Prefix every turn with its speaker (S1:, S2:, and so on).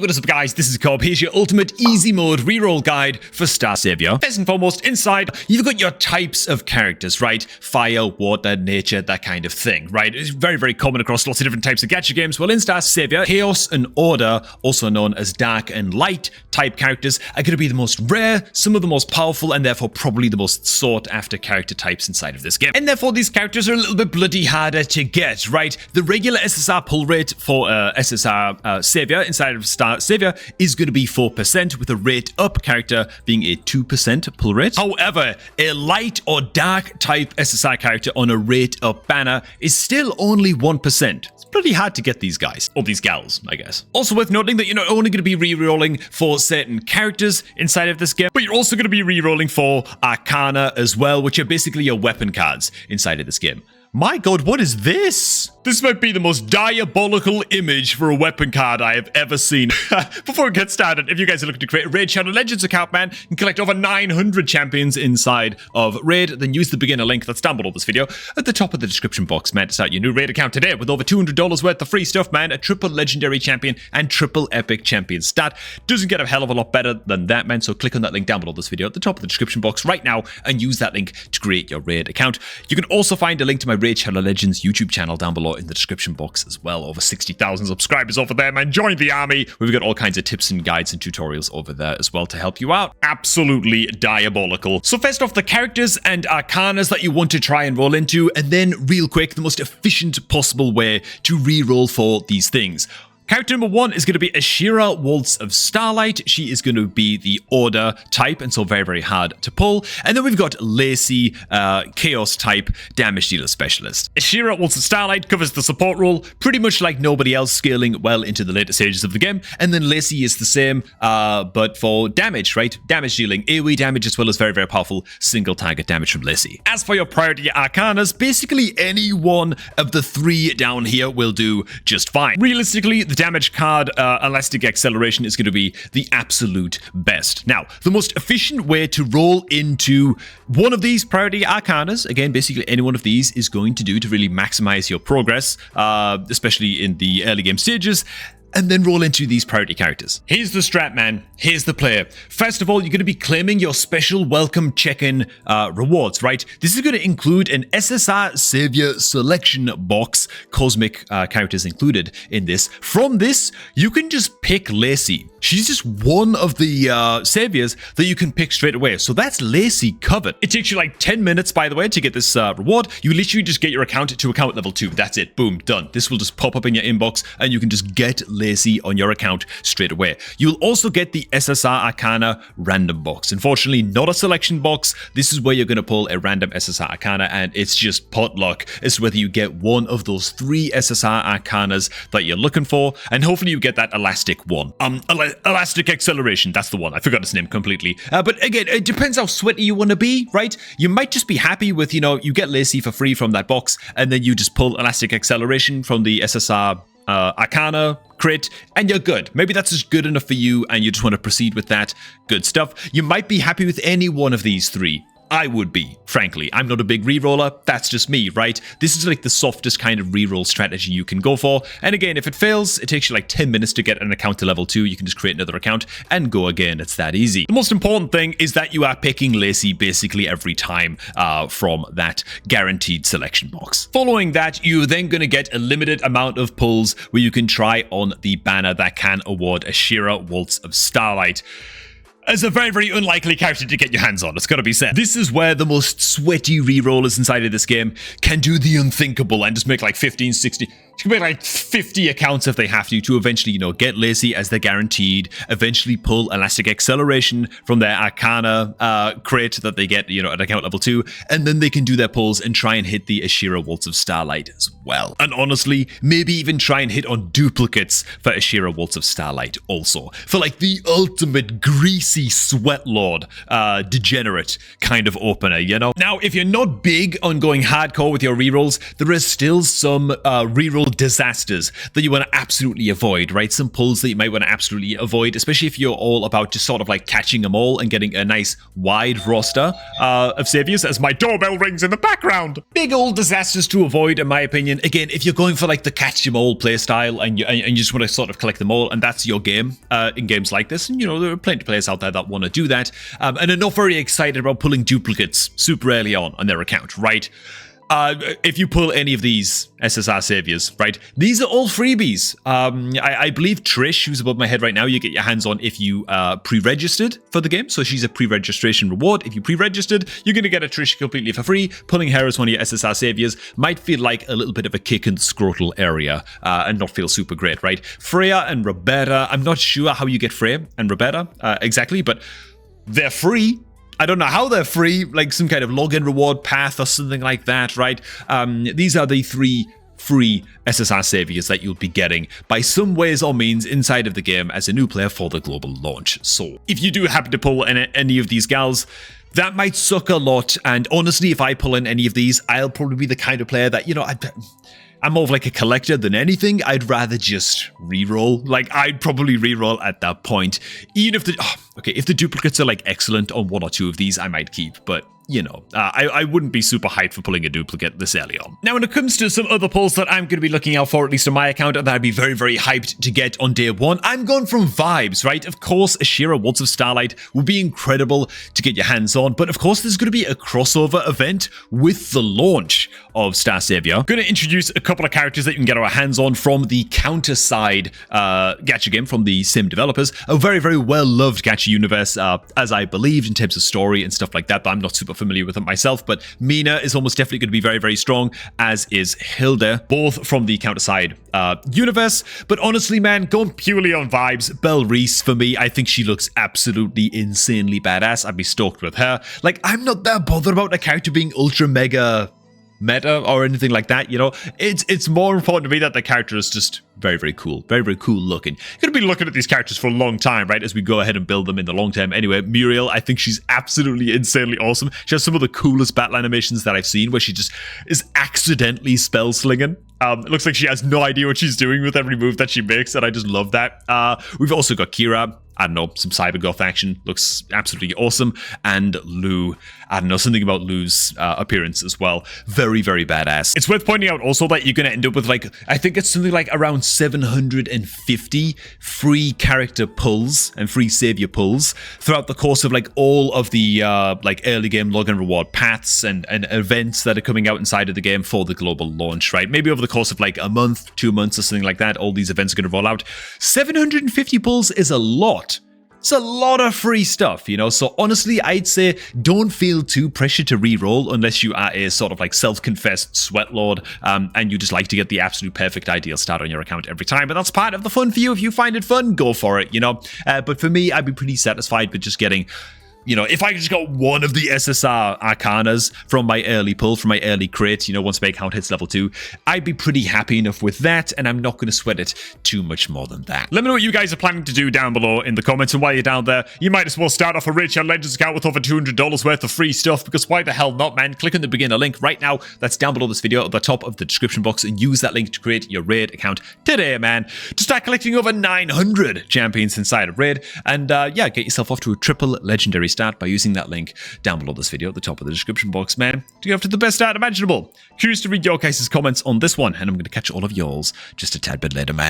S1: What is up, guys? This is Cobb. Here's your ultimate easy mode reroll guide for Star Saviour. First and foremost, inside, you've got your types of characters, right? Fire, water, nature, that kind of thing, right? It's very, very common across lots of different types of gacha games. Well, in Star Saviour, Chaos and Order, also known as Dark and Light type characters, are going to be the most rare, some of the most powerful, and therefore probably the most sought after character types inside of this game. And therefore, these characters are a little bit bloody harder to get, right? The regular SSR pull rate for SSR Saviour inside of Star Saviour is going to be 4%, with a rate up character being a 2% pull rate. However, a light or dark type SSR character on a rate up banner is still only 1%. It's pretty hard to get these guys, or these gals, I guess. Also worth noting that you're not only going to be re-rolling for certain characters inside of this game, but you're also going to be re-rolling for Arcana as well, which are basically your weapon cards inside of this game. My god, what is this? This might be the most diabolical image for a weapon card I have ever seen. Before we get started, if you guys are looking to create a Raid Shadow Legends account, man, and collect over 900 champions inside of Raid, then use the beginner link that's down below this video at the top of the description box, man, to start your new Raid account today with over $200 worth of free stuff, man, a triple legendary champion and triple epic champion stat. Doesn't get a hell of a lot better than that, man, so click on that link down below this video at the top of the description box right now and use that link to create your Raid account. You can also find a link to my Raid Shadow Legends YouTube channel down below in the description box as well. Over 60,000 subscribers over there, man. Join the army. We've got all kinds of tips and guides and tutorials over there as well to help you out. Absolutely diabolical. So first off, the characters and arcanas that you want to try and roll into, and then real quick, the most efficient possible way to re-roll for these things. Character number 1 is going to be Ashira, Waltz of Starlight. She is going to be the Order type, and so very, very hard to pull. And then we've got Lacey, Chaos type, Damage Dealer Specialist. Ashira, Waltz of Starlight covers the support role, pretty much like nobody else, scaling well into the later stages of the game. And then Lacey is the same, but for damage, right? Damage dealing, AoE damage, as well as very, very powerful single target damage from Lacey. As for your priority arcanas, basically any one of the 3 down here will do just fine. Realistically, the damage card, Elastic Acceleration, is going to be the absolute best. Now, the most efficient way to roll into one of these priority arcanas, again, basically any one of these, is going to do to really maximize your progress, especially in the early game stages, and then roll into these priority characters. Here's the strat, man. Here's the player. First of all, you're going to be claiming your special welcome check-in rewards, right? This is going to include an SSR Saviour selection box, cosmic characters included in this. From this, you can just pick Lacey. She's just one of the saviors that you can pick straight away. So that's Lacey covered. It takes you like 10 minutes, by the way, to get this reward. You literally just get your account to account level 2. That's it. Boom. Done. This will just pop up in your inbox and you can just get Lacey on your account straight away. You'll also get the SSR Arcana random box. Unfortunately, not a selection box. This is where you're going to pull a random SSR Arcana, and it's just pot luck as to whether you get one of those 3 SSR Arcanas that you're looking for, and hopefully you get that elastic one. Elastic Acceleration, that's the one. I forgot its name completely. But again, it depends how sweaty you want to be, right? You might just be happy with, you get Lacey for free from that box, and then you just pull Elastic Acceleration from the SSR Arcana crit, and you're good. Maybe that's just good enough for you and you just want to proceed with that. Good stuff. You might be happy with any one of these 3. I would be, frankly. I'm not a big reroller. That's just me, right? This is like the softest kind of reroll strategy you can go for. And again, if it fails, it takes you like 10 minutes to get an account to level 2. You can just create another account and go again. It's that easy. The most important thing is that you are picking Lacey basically every time from that guaranteed selection box. Following that, you're then going to get a limited amount of pulls where you can try on the banner that can award Ashira, Waltz of Starlight as a very, very unlikely character to get your hands on, it's got to be said. This is where the most sweaty rerollers inside of this game can do the unthinkable and just make like 15, 60... You can make like 50 accounts if they have to eventually, get Lacey as their guaranteed, eventually pull Elastic Acceleration from their Arcana crit that they get, at account level 2, and then they can do their pulls and try and hit the Ashira Waltz of Starlight as well. And honestly, maybe even try and hit on duplicates for Ashira Waltz of Starlight also, for like the ultimate grease PC sweat lord, degenerate kind of opener, you know? Now, if you're not big on going hardcore with your rerolls, there is still some reroll disasters that you want to absolutely avoid, right? Some pulls that you might want to absolutely avoid, especially if you're all about just sort of like catching them all and getting a nice wide roster of saviors, as my doorbell rings in the background. Big old disasters to avoid, in my opinion. Again, if you're going for like the catch them all playstyle and you just want to sort of collect them all, and that's your game in games like this, and you know, there are plenty of players out there that want to do that, and are not very excited about pulling duplicates super early on their account, right? If you pull any of these SSR saviors, right, these are all freebies. I believe Trish, who's above my head right now, you get your hands on if you pre-registered for the game. So she's a pre-registration reward. If you pre-registered, you're going to get a Trish completely for free. Pulling her as one of your SSR saviors might feel like a little bit of a kick in the scrotal area and not feel super great, right? Freya and Roberta, I'm not sure how you get Freya and Roberta exactly, but they're free. I don't know how they're free, like some kind of login reward path or something like that, right? These are the 3 free SSR saviors that you'll be getting by some ways or means inside of the game as a new player for the global launch. So if you do happen to pull any of these gals, that might suck a lot. And honestly, if I pull in any of these, I'll probably be the kind of player that, you know, I'm more of like a collector than anything. I'd rather just reroll. Like, I'd probably reroll at that point. Even if if the duplicates are like excellent on 1 or 2 of these, I might keep. But, you know, I wouldn't be super hyped for pulling a duplicate this early on. Now, when it comes to some other pulls that I'm going to be looking out for, at least on my account, that I'd be very, very hyped to get on day 1, I'm going from vibes, right? Of course, Ashira Waltz of Starlight would be incredible to get your hands on, but of course, there's going to be a crossover event with the launch of Star Saviour. I'm going to introduce a couple of characters that you can get our hands on from the counter side gacha game from the Sim developers. A very, very well-loved gacha universe, as I believed, in terms of story and stuff like that, but I'm not super familiar with it myself. But Mina is almost definitely going to be very, very strong, as is Hilda, both from the counter side universe. But honestly, man, going purely on vibes, Belle Reese, for me, I think she looks absolutely insanely badass. I'd be stoked with her. Like, I'm not that bothered about a character being ultra mega meta or anything like that, you know. It's more important to me that the character is just very, very cool. Very, very cool looking. You're going to be looking at these characters for a long time, right, as we go ahead and build them in the long term. Anyway, Muriel, I think she's absolutely insanely awesome. She has some of the coolest battle animations that I've seen, where she just is accidentally spell slinging. It looks like she has no idea what she's doing with every move that she makes, and I just love that. We've also got Kira. I don't know, some cybergoth action. Looks absolutely awesome. And Lou. I don't know, something about Lou's appearance as well. Very, very badass. It's worth pointing out also that you're going to end up with, like, I think it's something like around 750 free character pulls and free savior pulls throughout the course of, like, all of the, like, early game login reward paths and events that are coming out inside of the game for the global launch, right? Maybe over the course of, like, a month, 2 months or something like that, all these events are going to roll out. 750 pulls is a lot. It's a lot of free stuff, you know, so honestly, I'd say don't feel too pressured to reroll unless you are a sort of like self-confessed sweatlord and you just like to get the absolute perfect ideal start on your account every time. But that's part of the fun for you. If you find it fun, go for it, you know. But for me, I'd be pretty satisfied with just getting, you know, if I just got one of the SSR Arcanas from my early pull, from my early crate, you know, once my account hits level 2, I'd be pretty happy enough with that, and I'm not going to sweat it too much more than that. Let me know what you guys are planning to do down below in the comments, and while you're down there, you might as well start off a Raid Shadow Legends account with over $200 worth of free stuff, because why the hell not, man? Click on the beginner link right now that's down below this video at the top of the description box, and use that link to create your Raid account today, man, to start collecting over 900 champions inside of Raid, and yeah, get yourself off to a triple legendary start by using that link down below this video at the top of the description box, man, to get off to the best start imaginable. Curious to read your guys' comments on this one, and I'm going to catch all of yours just a tad bit later, man.